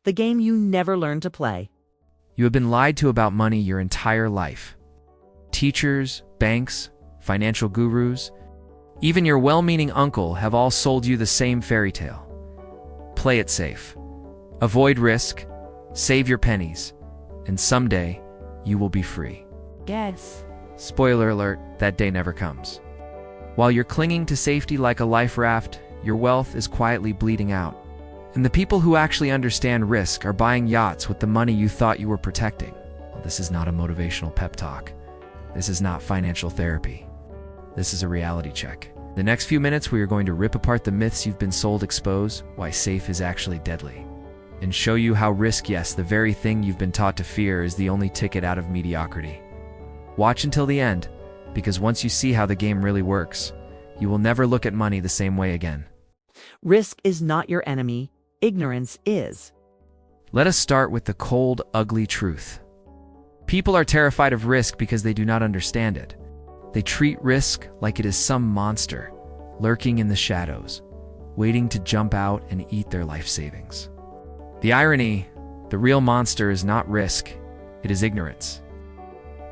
the game you never learned to play. You have been lied to about money your entire life. Teachers, banks, financial gurus, even your well-meaning uncle have all sold you the same fairy tale. Play it safe. Avoid risk, save your pennies, and someday you will be free. Yes. Spoiler alert, that day never comes. While you're clinging to safety like a life raft, your wealth is quietly bleeding out. And the people who actually understand risk are buying yachts with the money you thought you were protecting. Well, this is not a motivational pep talk. This is not financial therapy. This is a reality check. The next few minutes, we are going to rip apart the myths you've been sold, expose why safe is actually deadly, and show you how risk, yes, the very thing you've been taught to fear, is the only ticket out of mediocrity. Watch until the end, because once you see how the game really works, you will never look at money the same way again. Risk is not your enemy. Ignorance is. Let us start with the cold, ugly truth. People are terrified of risk because they do not understand it. They treat risk like it is some monster, lurking in the shadows, waiting to jump out and eat their life savings. The irony, the real monster is not risk, it is ignorance.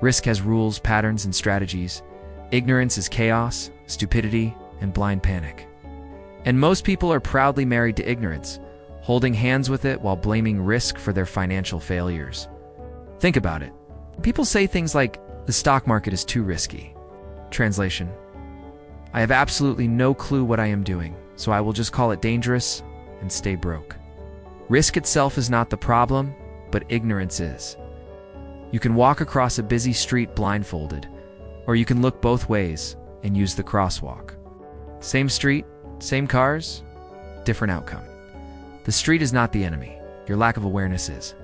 Risk has rules, patterns, and strategies. Ignorance is chaos, stupidity, and blind panic. And most people are proudly married to ignorance, holding hands with it while blaming risk for their financial failures. Think about it. People say things like, the stock market is too risky. Translation: I have absolutely no clue what I am doing, so I will just call it dangerous and stay broke. Risk itself is not the problem, but ignorance is. You can walk across a busy street blindfolded, or you can look both ways and use the crosswalk. Same street, same cars, different outcome. The street is not the enemy, your lack of awareness is.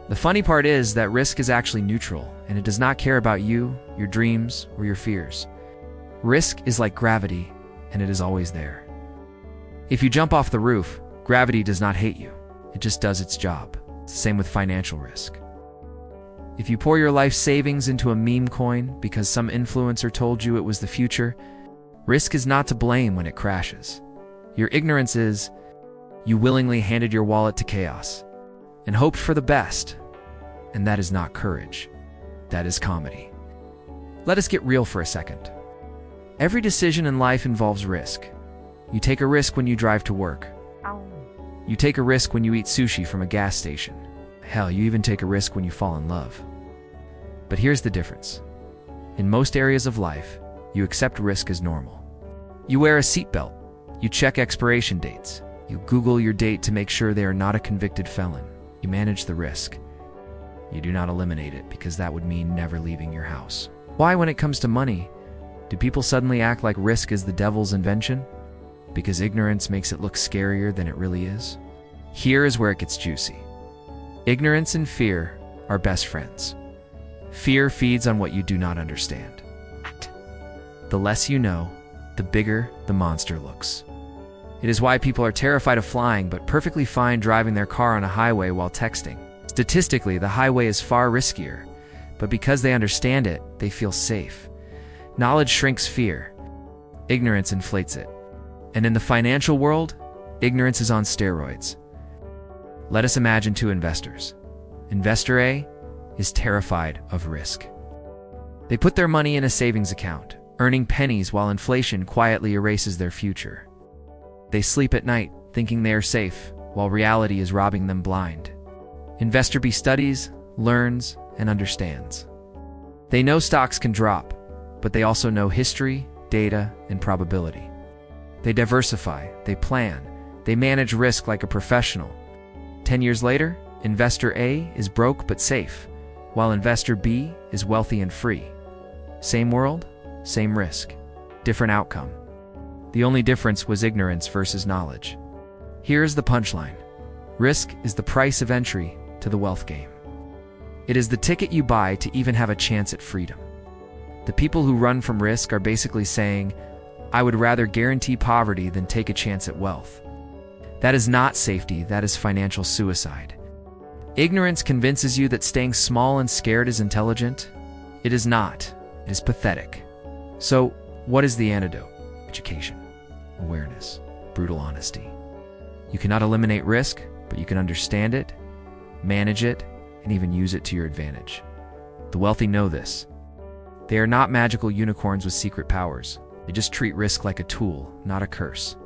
The funny part is that risk is actually neutral, and it does not care about you, your dreams, or your fears. Risk is like gravity, and it is always there. If you jump off the roof, gravity does not hate you. It just does its job. It's the same with financial risk. If you pour your life savings into a meme coin because some influencer told you it was the future, risk is not to blame when it crashes. Your ignorance is, you willingly handed your wallet to chaos and hoped for the best. And that is not courage. That is comedy. Let us get real for a second. Every decision in life involves risk. You take a risk when you drive to work. You take a risk when you eat sushi from a gas station. Hell, you even take a risk when you fall in love. But here's the difference. In most areas of life, you accept risk as normal. You wear a seatbelt. You check expiration dates. You Google your date to make sure they are not a convicted felon. You manage the risk. You do not eliminate it because that would mean never leaving your house. Why, when it comes to money, do people suddenly act like risk is the devil's invention? Because ignorance makes it look scarier than it really is? Here is where it gets juicy. Ignorance and fear are best friends. Fear feeds on what you do not understand. The less you know, the bigger the monster looks. It is why people are terrified of flying but perfectly fine driving their car on a highway while texting. Statistically, the highway is far riskier, but because they understand it, they feel safe. Knowledge shrinks fear. Ignorance inflates it. And in the financial world, ignorance is on steroids. Let us imagine two investors. Investor A is terrified of risk. They put their money in a savings account, earning pennies while inflation quietly erases their future. They sleep at night, thinking they are safe, while reality is robbing them blind. Investor B studies, learns, and understands. They know stocks can drop, but they also know history, data, and probability. They diversify, they plan, they manage risk like a professional. 10 years later, Investor A is broke but safe, while Investor B is wealthy and free. Same world, same risk, different outcome. The only difference was ignorance versus knowledge. Here's the punchline. Risk is the price of entry to the wealth game. It is the ticket you buy to even have a chance at freedom. The people who run from risk are basically saying, I would rather guarantee poverty than take a chance at wealth. That is not safety, that is financial suicide. Ignorance convinces you that staying small and scared is intelligent. It is not. It is pathetic. So, what is the antidote? Education, awareness, brutal honesty. You cannot eliminate risk, but you can understand it, manage it, and even use it to your advantage. The wealthy know this. They are not magical unicorns with secret powers. They just treat risk like a tool, not a curse.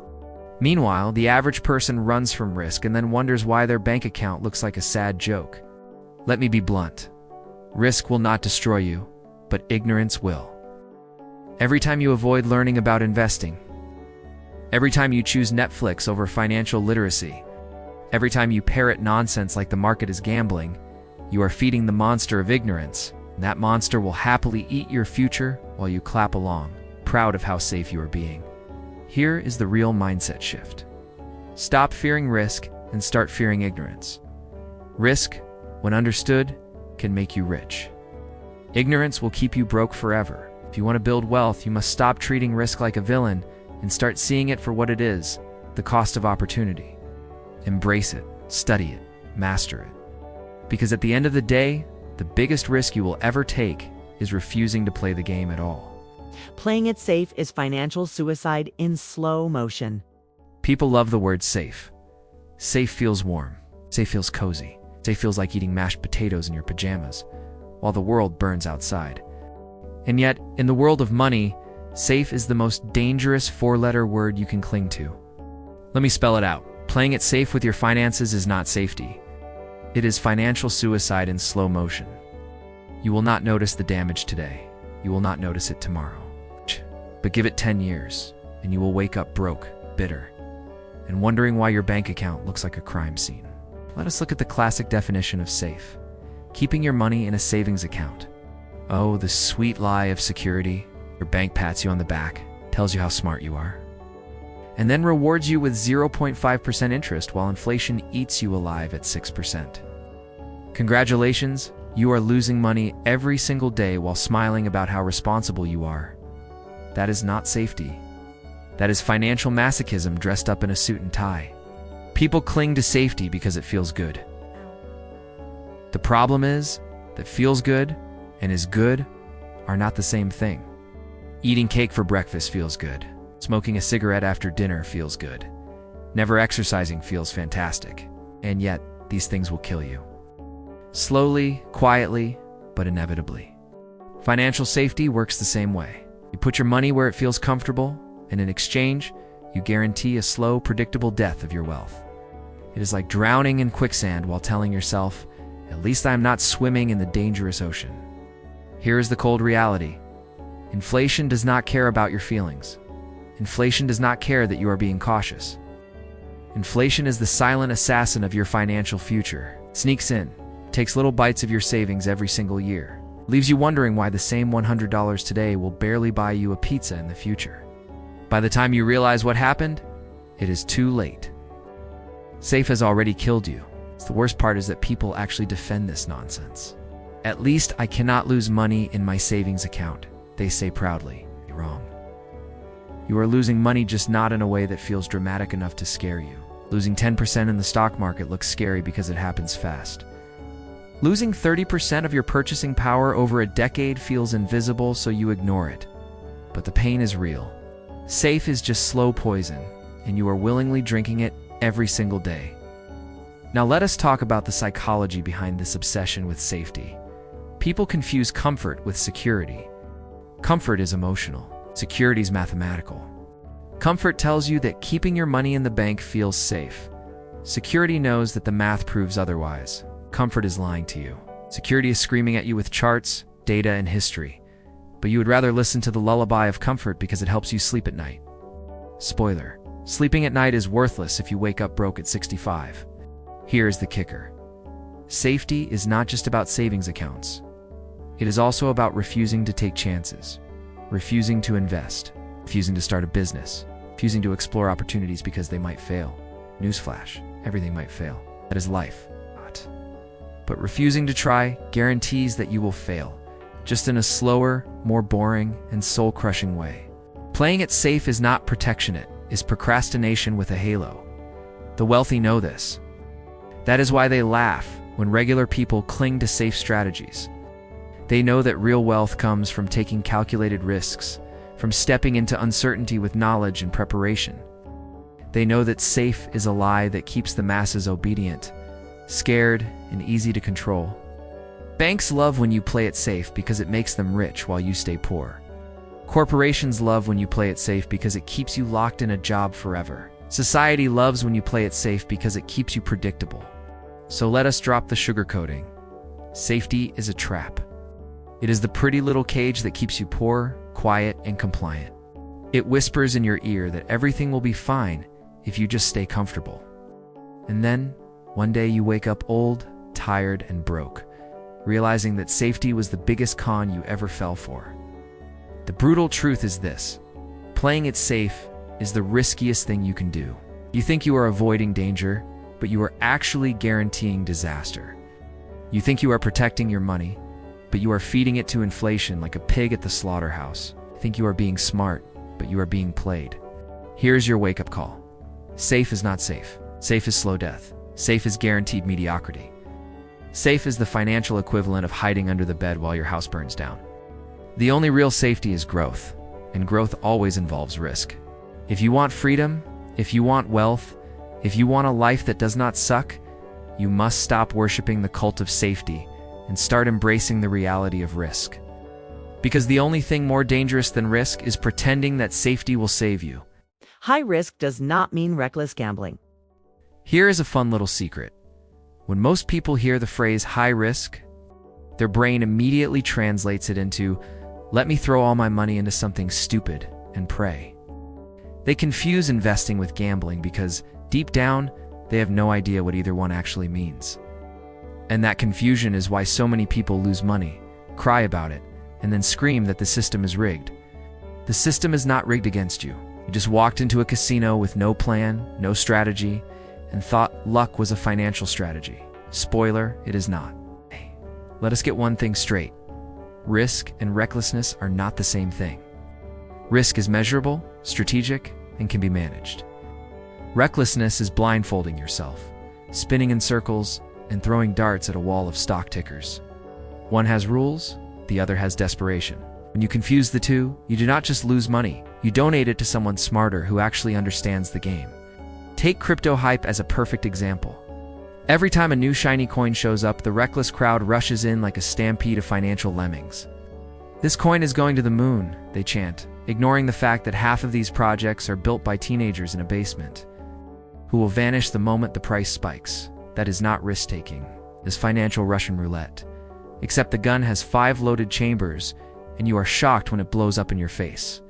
Meanwhile, the average person runs from risk and then wonders why their bank account looks like a sad joke. Let me be blunt. Risk will not destroy you, but ignorance will. Every time you avoid learning about investing, every time you choose Netflix over financial literacy, every time you parrot nonsense like the market is gambling, you are feeding the monster of ignorance, and that monster will happily eat your future while you clap along, proud of how safe you are being. Here is the real mindset shift. Stop fearing risk and start fearing ignorance. Risk, when understood, can make you rich. Ignorance will keep you broke forever. If you want to build wealth, you must stop treating risk like a villain and start seeing it for what it is, the cost of opportunity. Embrace it, study it, master it. Because at the end of the day, the biggest risk you will ever take is refusing to play the game at all. Playing it safe is financial suicide in slow motion. People love the word safe. Safe feels warm. Safe feels cozy. Safe feels like eating mashed potatoes in your pajamas, while the world burns outside. And yet, in the world of money, safe is the most dangerous four-letter word you can cling to. Let me spell it out. Playing it safe with your finances is not safety. It is financial suicide in slow motion. You will not notice the damage today. You will not notice it tomorrow. But give it 10 years, and you will wake up broke, bitter, and wondering why your bank account looks like a crime scene. Let us look at the classic definition of safe. Keeping your money in a savings account. Oh, the sweet lie of security. Your bank pats you on the back, tells you how smart you are, and then rewards you with 0.5% interest while inflation eats you alive at 6%. Congratulations, you are losing money every single day while smiling about how responsible you are. That is not safety. That is financial masochism dressed up in a suit and tie. People cling to safety because it feels good. The problem is that feels good and is good are not the same thing. Eating cake for breakfast feels good. Smoking a cigarette after dinner feels good. Never exercising feels fantastic. And yet, these things will kill you. Slowly, quietly, but inevitably. Financial safety works the same way. You put your money where it feels comfortable, and in exchange, you guarantee a slow, predictable death of your wealth. It is like drowning in quicksand while telling yourself, "At least I am not swimming in the dangerous ocean." Here is the cold reality. Inflation does not care about your feelings. Inflation does not care that you are being cautious. Inflation is the silent assassin of your financial future. It sneaks in, takes little bites of your savings every single year, leaves you wondering why the same $100 today will barely buy you a pizza in the future. By the time you realize what happened, it is too late. Safe has already killed you. The worst part is that people actually defend this nonsense. At least I cannot lose money in my savings account, they say proudly. You're wrong. You are losing money, just not in a way that feels dramatic enough to scare you. Losing 10% in the stock market looks scary because it happens fast. Losing 30% of your purchasing power over a decade feels invisible, so you ignore it. But the pain is real. Safe is just slow poison, and you are willingly drinking it every single day. Now let us talk about the psychology behind this obsession with safety. People confuse comfort with security. Comfort is emotional. Security is mathematical. Comfort tells you that keeping your money in the bank feels safe. Security knows that the math proves otherwise. Comfort is lying to you. Security is screaming at you with charts, data, and history. But you would rather listen to the lullaby of comfort because it helps you sleep at night. Spoiler: sleeping at night is worthless if you wake up broke at 65. Here is the kicker. Safety is not just about savings accounts. It is also about refusing to take chances, refusing to invest, refusing to start a business, refusing to explore opportunities because they might fail. Newsflash, everything might fail. That is life. But refusing to try guarantees that you will fail, just in a slower, more boring, and soul-crushing way. Playing it safe is not protection, it is procrastination with a halo. The wealthy know this. That is why they laugh when regular people cling to safe strategies. They know that real wealth comes from taking calculated risks, from stepping into uncertainty with knowledge and preparation. They know that safe is a lie that keeps the masses obedient, scared, and easy to control. Banks love when you play it safe because it makes them rich while you stay poor. Corporations love when you play it safe because it keeps you locked in a job forever. Society loves when you play it safe because it keeps you predictable. So let us drop the sugarcoating. Safety is a trap. It is the pretty little cage that keeps you poor, quiet, and compliant. It whispers in your ear that everything will be fine if you just stay comfortable. And then, one day you wake up old, tired, and broke, realizing that safety was the biggest con you ever fell for. The brutal truth is this: playing it safe is the riskiest thing you can do. You think you are avoiding danger, but you are actually guaranteeing disaster. You think you are protecting your money, but you are feeding it to inflation like a pig at the slaughterhouse. You think you are being smart, but you are being played. Here's your wake-up call. Safe is not safe. Safe is slow death. Safe is guaranteed mediocrity. Safe is the financial equivalent of hiding under the bed while your house burns down. The only real safety is growth, and growth always involves risk. If you want freedom, if you want wealth, if you want a life that does not suck, you must stop worshiping the cult of safety and start embracing the reality of risk. Because the only thing more dangerous than risk is pretending that safety will save you. High risk does not mean reckless gambling. Here is a fun little secret. When most people hear the phrase high risk, their brain immediately translates it into, let me throw all my money into something stupid and pray. They confuse investing with gambling because, deep down, they have no idea what either one actually means. And that confusion is why so many people lose money, cry about it, and then scream that the system is rigged. The system is not rigged against you. You just walked into a casino with no plan, no strategy, and thought luck was a financial strategy. Spoiler, it is not. Let us get one thing straight. Risk and recklessness are not the same thing. Risk is measurable, strategic, and can be managed. Recklessness is blindfolding yourself, spinning in circles, and throwing darts at a wall of stock tickers. One has rules, the other has desperation. When you confuse the two, you do not just lose money, you donate it to someone smarter who actually understands the game. Take crypto hype as a perfect example. Every time a new shiny coin shows up, the reckless crowd rushes in like a stampede of financial lemmings. This coin is going to the moon, they chant, ignoring the fact that half of these projects are built by teenagers in a basement, who will vanish the moment the price spikes. That is not risk-taking. It is financial Russian roulette. Except the gun has 5 loaded chambers, and you are shocked when it blows up in your face.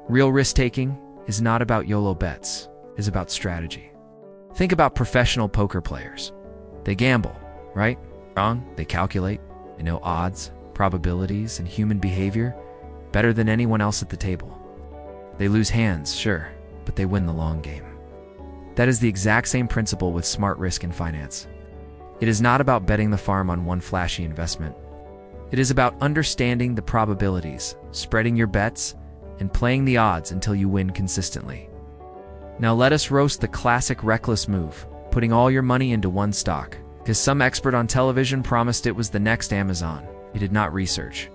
Real risk-taking is not about YOLO bets. It is about strategy. Think about professional poker players. They gamble, right? Wrong? They calculate. They know odds, probabilities, and human behavior better than anyone else at the table. They lose hands, sure, but they win the long game. That is the exact same principle with smart risk in finance. It is not about betting the farm on one flashy investment. It is about understanding the probabilities, spreading your bets, and playing the odds until you win consistently. Now let us roast the classic reckless move, putting all your money into one stock, because some expert on television promised it was the next Amazon. You did not research.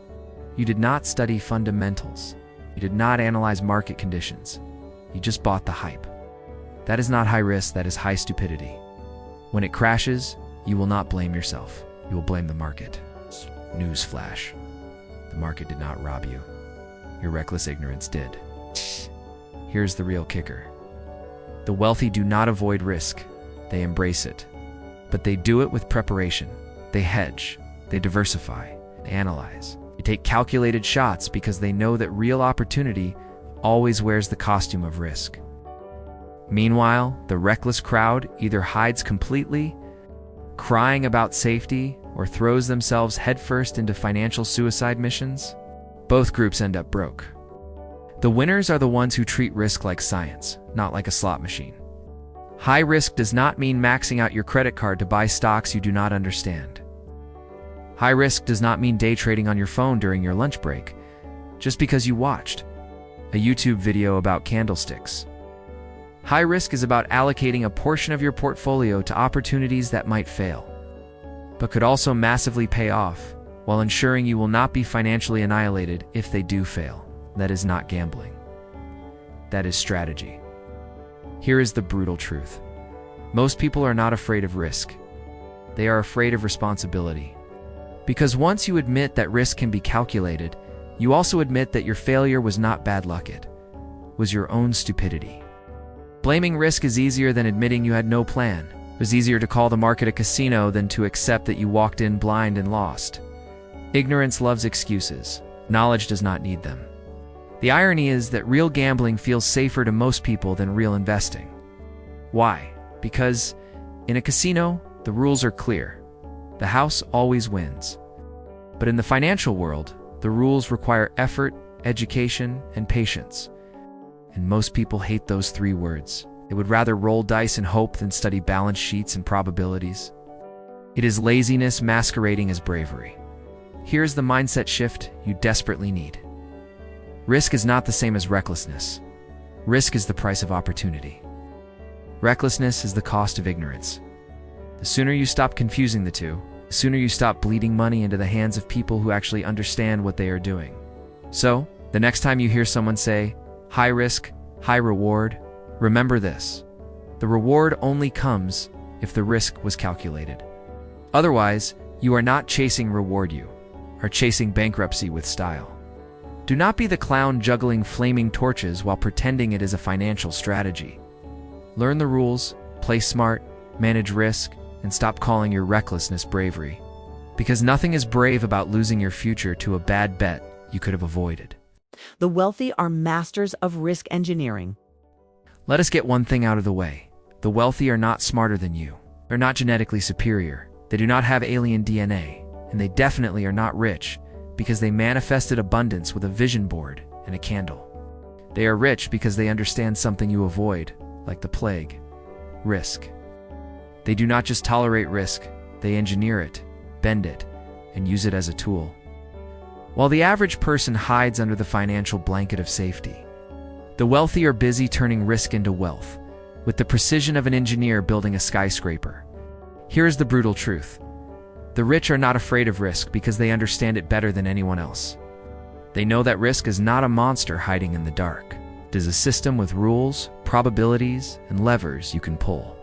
You did not study fundamentals. You did not analyze market conditions. You just bought the hype. That is not high risk, that is high stupidity. When it crashes, you will not blame yourself. You will blame the market. Newsflash. The market did not rob you. Your reckless ignorance did. Here's the real kicker. The wealthy do not avoid risk. They embrace it. But they do it with preparation. They hedge. They diversify. They analyze. They take calculated shots because they know that real opportunity always wears the costume of risk. Meanwhile, the reckless crowd either hides completely, crying about safety, or throws themselves headfirst into financial suicide missions. Both groups end up broke. The winners are the ones who treat risk like science, not like a slot machine. High risk does not mean maxing out your credit card to buy stocks you do not understand. High risk does not mean day trading on your phone during your lunch break, just because you watched a YouTube video about candlesticks. High risk is about allocating a portion of your portfolio to opportunities that might fail, but could also massively pay off, while ensuring you will not be financially annihilated if they do fail. That is not gambling. That is strategy. Here is the brutal truth. Most people are not afraid of risk. They are afraid of responsibility. Because once you admit that risk can be calculated, you also admit that your failure was not bad luck, it was your own stupidity. Blaming risk is easier than admitting you had no plan. It was easier to call the market a casino than to accept that you walked in blind and lost. Ignorance loves excuses. Knowledge does not need them. The irony is that real gambling feels safer to most people than real investing. Why? Because in a casino, the rules are clear. The house always wins. But in the financial world, the rules require effort, education, and patience. And most people hate those three words. They would rather roll dice and hope than study balance sheets and probabilities. It is laziness masquerading as bravery. Here's the mindset shift you desperately need. Risk is not the same as recklessness. Risk is the price of opportunity. Recklessness is the cost of ignorance. The sooner you stop confusing the two, the sooner you stop bleeding money into the hands of people who actually understand what they are doing. So, the next time you hear someone say, high risk, high reward, remember this. The reward only comes if the risk was calculated. Otherwise, you are not chasing reward, you are chasing bankruptcy with style. Do not be the clown juggling flaming torches while pretending it is a financial strategy. Learn the rules, play smart, manage risk, and stop calling your recklessness bravery. Because nothing is brave about losing your future to a bad bet you could have avoided. The wealthy are masters of risk engineering. Let us get one thing out of the way. The wealthy are not smarter than you. They're not genetically superior. They do not have alien DNA. And they definitely are not rich because they manifested abundance with a vision board and a candle. They are rich because they understand something you avoid, like the plague: risk. They do not just tolerate risk, they engineer it, bend it, and use it as a tool. While the average person hides under the financial blanket of safety, the wealthy are busy turning risk into wealth, with the precision of an engineer building a skyscraper. Here is the brutal truth. The rich are not afraid of risk because they understand it better than anyone else. They know that risk is not a monster hiding in the dark. It is a system with rules, probabilities, and levers you can pull.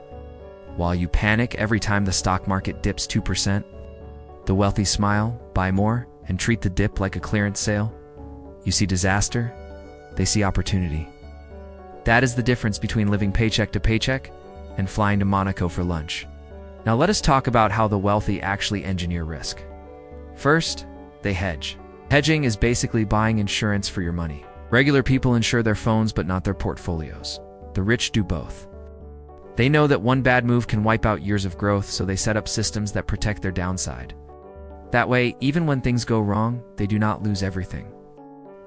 While you panic every time the stock market dips 2%, the wealthy smile, buy more, and treat the dip like a clearance sale. You see disaster, they see opportunity. That is the difference between living paycheck to paycheck and flying to Monaco for lunch. Now let us talk about how the wealthy actually engineer risk. First, they hedge. Hedging is basically buying insurance for your money. Regular people insure their phones but not their portfolios. The rich do both. They know that one bad move can wipe out years of growth, so they set up systems that protect their downside. That way, even when things go wrong, they do not lose everything.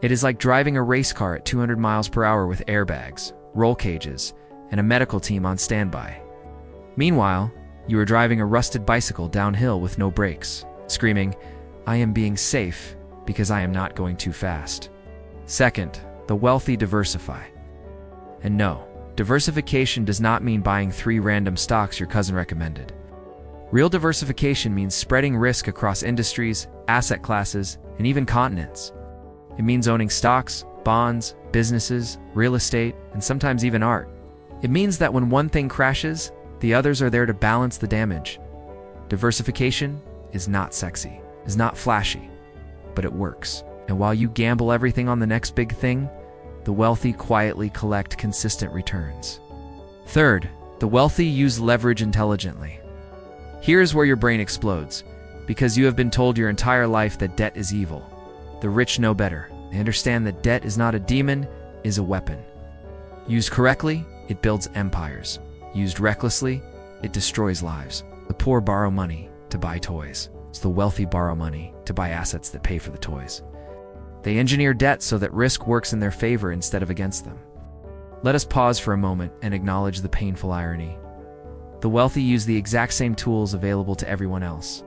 It is like driving a race car at 200 miles per hour with airbags, roll cages, and a medical team on standby. Meanwhile, you are driving a rusted bicycle downhill with no brakes, screaming, "I am being safe because I am not going too fast." Second, the wealthy diversify. And no, diversification does not mean buying 3 random stocks your cousin recommended. Real diversification means spreading risk across industries, asset classes, and even continents. It means owning stocks, bonds, businesses, real estate, and sometimes even art. It means that when one thing crashes, the others are there to balance the damage. Diversification is not sexy, is not flashy, but it works. And while you gamble everything on the next big thing, the wealthy quietly collect consistent returns. Third, the wealthy use leverage intelligently. Here's where your brain explodes, because you have been told your entire life that debt is evil. The rich know better. They understand that debt is not a demon, it is a weapon. Used correctly, it builds empires. Used recklessly, it destroys lives. The poor borrow money to buy toys. So the wealthy borrow money to buy assets that pay for the toys. They engineer debt so that risk works in their favor instead of against them. Let us pause for a moment and acknowledge the painful irony. The wealthy use the exact same tools available to everyone else.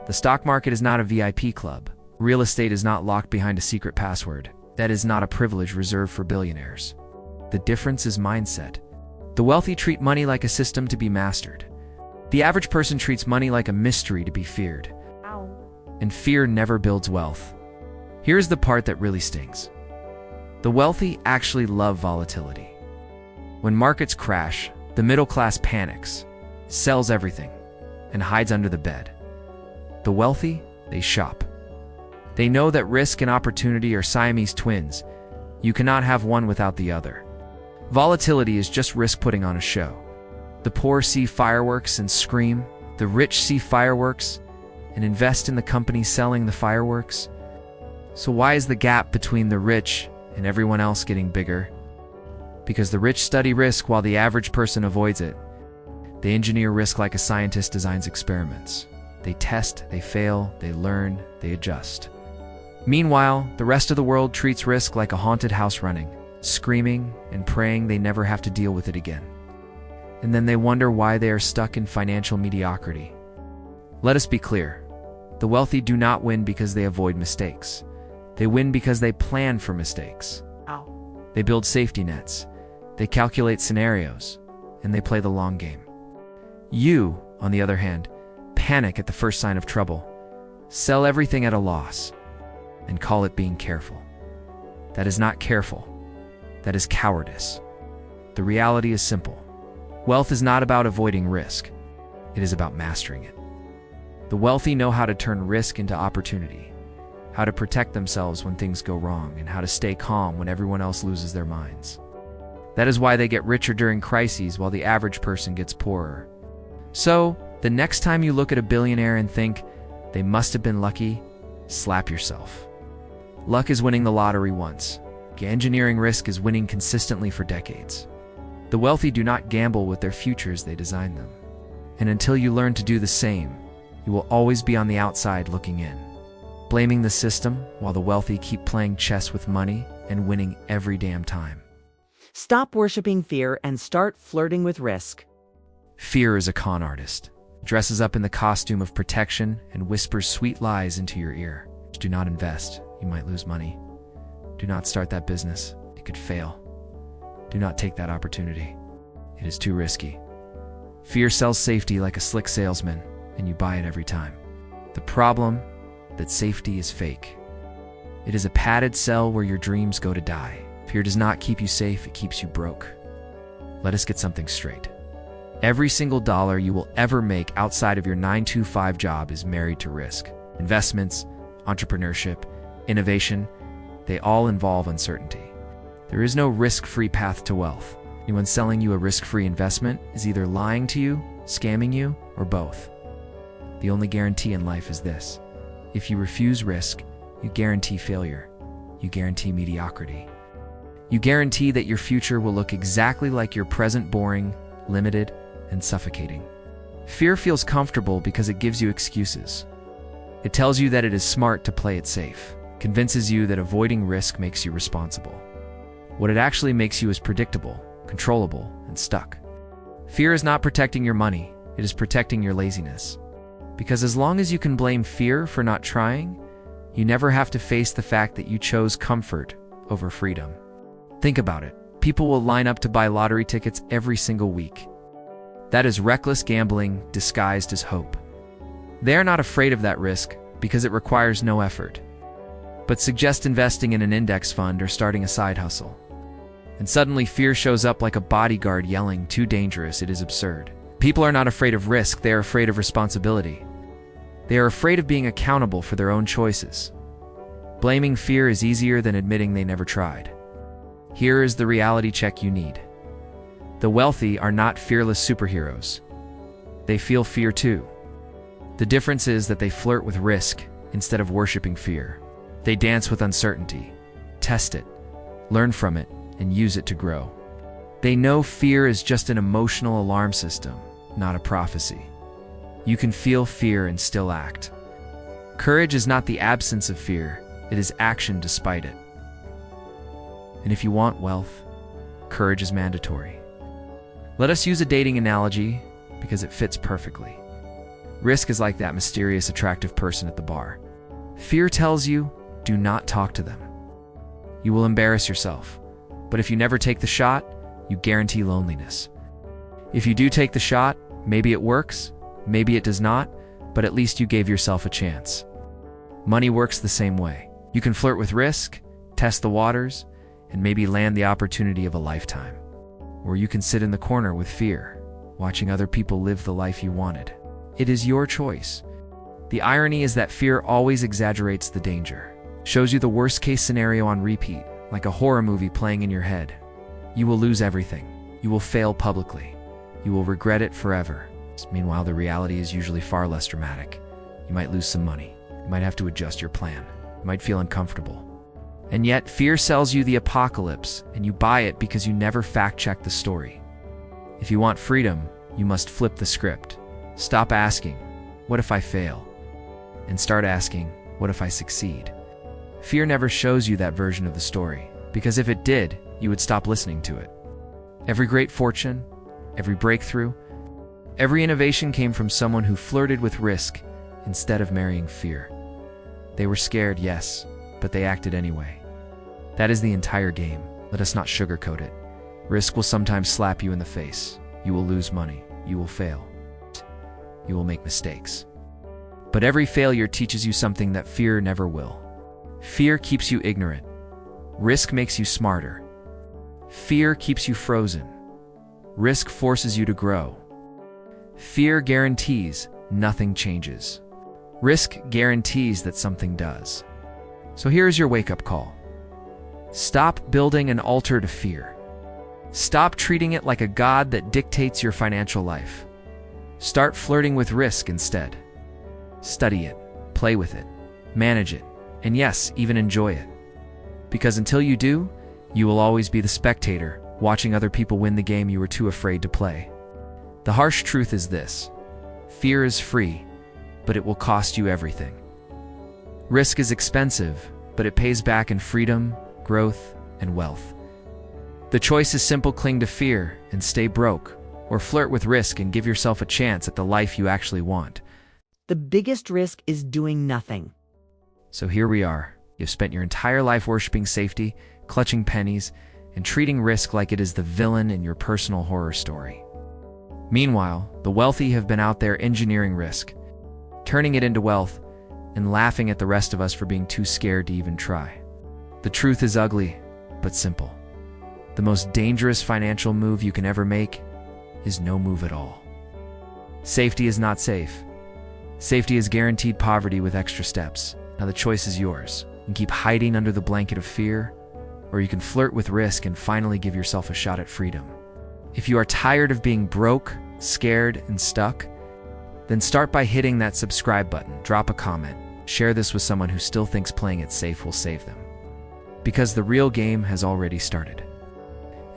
The stock market is not a VIP club. Real estate is not locked behind a secret password. That is not a privilege reserved for billionaires. The difference is mindset. The wealthy treat money like a system to be mastered. The average person treats money like a mystery to be feared. And fear never builds wealth. Here's the part that really stings. The wealthy actually love volatility. When markets crash, the middle class panics, sells everything, and hides under the bed. The wealthy, they shop. They know that risk and opportunity are Siamese twins. You cannot have one without the other. Volatility is just risk putting on a show. The poor see fireworks and scream. The rich see fireworks and invest in the company selling the fireworks. So why is the gap between the rich and everyone else getting bigger? Because the rich study risk while the average person avoids it. They engineer risk like a scientist designs experiments. They test, they fail, they learn, they adjust. Meanwhile, the rest of the world treats risk like a haunted house running, screaming and praying they never have to deal with it again. And then they wonder why they are stuck in financial mediocrity. Let us be clear. The wealthy do not win because they avoid mistakes. They win because they plan for mistakes. They build safety nets. They calculate scenarios. And they play the long game. You, on the other hand, panic at the first sign of trouble, sell everything at a loss, and call it being careful. That is not careful. That is cowardice. The reality is simple. Wealth is not about avoiding risk. It is about mastering it. The wealthy know how to turn risk into opportunity, how to protect themselves when things go wrong, and how to stay calm when everyone else loses their minds. That is why they get richer during crises while the average person gets poorer. So, the next time you look at a billionaire and think, they must have been lucky, slap yourself. Luck is winning the lottery once. Engineering risk is winning consistently for decades. The wealthy do not gamble with their futures, they design them. And until you learn to do the same, you will always be on the outside looking in, blaming the system while the wealthy keep playing chess with money and winning every damn time. Stop worshiping fear and start flirting with risk. Fear is a con artist. It dresses up in the costume of protection and whispers sweet lies into your ear. Do not invest. You might lose money. Do not start that business. It could fail. Do not take that opportunity. It is too risky. Fear sells safety like a slick salesman, and you buy it every time. The problem? That safety is fake. It is a padded cell where your dreams go to die. Fear does not keep you safe, it keeps you broke. Let us get something straight. Every single dollar you will ever make outside of your 9-to-5 job is married to risk. Investments, entrepreneurship, innovation, they all involve uncertainty. There is no risk-free path to wealth. Anyone selling you a risk-free investment is either lying to you, scamming you, or both. The only guarantee in life is this. If you refuse risk, you guarantee failure. You guarantee mediocrity. You guarantee that your future will look exactly like your present, boring, limited, and suffocating. Fear feels comfortable because it gives you excuses. It tells you that it is smart to play it safe, convinces you that avoiding risk makes you responsible. What it actually makes you is predictable, controllable, and stuck. Fear is not protecting your money, it is protecting your laziness. Because as long as you can blame fear for not trying, you never have to face the fact that you chose comfort over freedom. Think about it. People will line up to buy lottery tickets every single week. That is reckless gambling disguised as hope. They are not afraid of that risk because it requires no effort. But suggest investing in an index fund or starting a side hustle. And suddenly fear shows up like a bodyguard yelling, "Too dangerous, it is absurd." People are not afraid of risk, they are afraid of responsibility. They are afraid of being accountable for their own choices. Blaming fear is easier than admitting they never tried. Here is the reality check you need. The wealthy are not fearless superheroes. They feel fear too. The difference is that they flirt with risk instead of worshiping fear. They dance with uncertainty, test it, learn from it, and use it to grow. They know fear is just an emotional alarm system, not a prophecy. You can feel fear and still act. Courage is not the absence of fear, it is action despite it. And if you want wealth, courage is mandatory. Let us use a dating analogy because it fits perfectly. Risk is like that mysterious, attractive person at the bar. Fear tells you, do not talk to them. You will embarrass yourself. But if you never take the shot, you guarantee loneliness. If you do take the shot, maybe it works, maybe it does not, but at least you gave yourself a chance. Money works the same way. You can flirt with risk, test the waters, and maybe land the opportunity of a lifetime. Or you can sit in the corner with fear, watching other people live the life you wanted. It is your choice. The irony is that fear always exaggerates the danger, shows you the worst-case scenario on repeat, like a horror movie playing in your head. You will lose everything. You will fail publicly. You will regret it forever. Meanwhile, the reality is usually far less dramatic. You might lose some money. You might have to adjust your plan. You might feel uncomfortable. And yet, fear sells you the apocalypse, and you buy it because you never fact-check the story. If you want freedom, you must flip the script. Stop asking, "What if I fail?" and start asking, "What if I succeed?" Fear never shows you that version of the story, because if it did, you would stop listening to it. Every great fortune, every breakthrough, every innovation came from someone who flirted with risk instead of marrying fear. They were scared, yes, but they acted anyway. That is the entire game. Let us not sugarcoat it. Risk will sometimes slap you in the face. You will lose money. You will fail. You will make mistakes. But every failure teaches you something that fear never will. Fear keeps you ignorant. Risk makes you smarter. Fear keeps you frozen. Risk forces you to grow. Fear guarantees nothing changes. Risk guarantees that something does. So here is your wake-up call. Stop building an altar to fear. Stop treating it like a god that dictates your financial life. Start flirting with risk instead. Study it, play with it, manage it, and yes, even enjoy it. Because until you do, you will always be the spectator, watching other people win the game you were too afraid to play. The harsh truth is this: fear is free, but it will cost you everything. Risk is expensive, but it pays back in freedom, growth, and wealth. The choice is simple: cling to fear and stay broke, or flirt with risk and give yourself a chance at the life you actually want. The biggest risk is doing nothing. So here we are. You've spent your entire life worshiping safety, clutching pennies, and treating risk like it is the villain in your personal horror story. Meanwhile, the wealthy have been out there engineering risk, turning it into wealth, and laughing at the rest of us for being too scared to even try. The truth is ugly, but simple. The most dangerous financial move you can ever make is no move at all. Safety is not safe. Safety is guaranteed poverty with extra steps. Now the choice is yours. You can keep hiding under the blanket of fear, or you can flirt with risk and finally give yourself a shot at freedom. If you are tired of being broke, scared, and stuck, then start by hitting that subscribe button, drop a comment, share this with someone who still thinks playing it safe will save them. Because the real game has already started.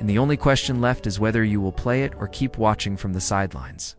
And the only question left is whether you will play it or keep watching from the sidelines.